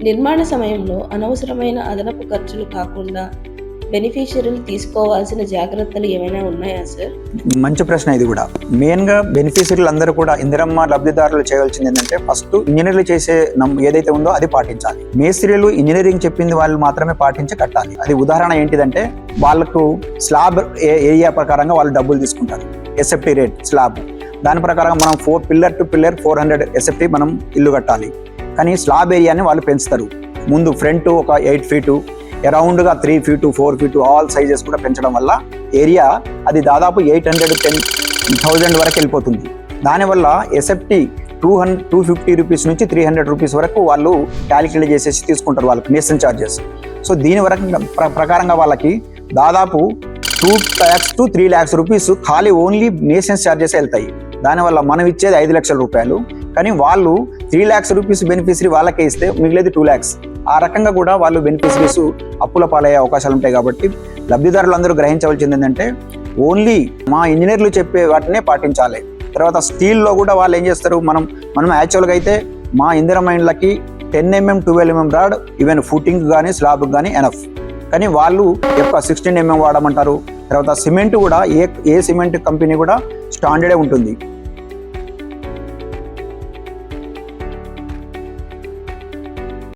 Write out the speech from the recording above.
నిర్మాణ సమయంలో అనవసరమైన అదనపు ఖర్చులు కాకుండా బెనిఫిషియరీలు తీసుకోవాల్సిన జాగ్రత్తలు ఏమైనా ఉన్నాయా సార్? మంచి ప్రశ్న ఇది కూడా. మెయిన్గా బెనిఫిషరీలు అందరూ కూడా ఇందిరమ్మ లబ్ధిదారులు చేయవలసింది ఏంటంటే ఫస్ట్ ఇంజనీర్లు చేసే ఏదైతే ఉందో అది పాటించాలి. మేస్త్రీలు ఇంజనీరింగ్ చెప్పింది వాళ్ళు మాత్రమే పాటించి కట్టాలి. అది ఉదాహరణ ఏంటిదంటే వాళ్ళకు స్లాబ్ ఏరియా ప్రకారంగా వాళ్ళు డబ్బులు తీసుకుంటారు. ఎస్ఎఫ్టీ రేట్ స్లాబ్ దాని ప్రకారంగా మనం పిల్లర్ టు పిల్లర్ 400 ఎస్ఎఫ్టీ మనం ఇల్లు కట్టాలి. కానీ స్లాబ్ ఏరియాని వాళ్ళు పెంచుతారు. ముందు ఫ్రంట్ ఒక 8 ఫీటు, అరౌండ్గా 3 ఫీటు 4 ఫీటు ఆల్ సైజెస్ కూడా పెంచడం వల్ల ఏరియా అది దాదాపు 810,000 వరకు వెళ్ళిపోతుంది. దానివల్ల ఎస్ఎఫ్టీ 250 రూపీస్ నుంచి 300 రూపీస్ వరకు వాళ్ళు క్యాలిక్యులేట్ చేసేసి తీసుకుంటారు వాళ్ళకి మేసన్ ఛార్జెస్. సో దీని వరకు ప్రకారంగా వాళ్ళకి దాదాపు 2 lakhs to 3 lakhs రూపీస్ ఖాళీ ఓన్లీ మేసన్స్ ఛార్జెస్ వెళ్తాయి. దానివల్ల మనం ఇచ్చేది 5 లక్షల రూపాయలు, కానీ వాళ్ళు 3 lakhs రూపీస్ బెనిఫిషరీ వాళ్ళకే ఇస్తే మిగిలేదు 2 lakhs. ఆ రకంగా కూడా వాళ్ళు బెనిఫిషరీస్ అప్పుల పాలయ్యే అవకాశాలు ఉంటాయి. కాబట్టి లబ్ధిదారులు అందరూ గ్రహించవలసింది ఏంటంటే ఓన్లీ మా ఇంజనీర్లు చెప్పే వాటినే పాటించాలి. తర్వాత స్టీల్లో కూడా వాళ్ళు ఏం చేస్తారు, మనం యాక్చువల్గా అయితే మా ఇందిరమ్మ ఇండ్లకి 10 mm 12 mm rod even footing కానీ స్లాబ్ కానీ ఎనఫ్. కానీ వాళ్ళు 16 mm వాడమంటారు. తర్వాత సిమెంట్ కూడా ఏ సిమెంట్ కంపెనీ కూడా స్టాండర్డే ఉంటుంది.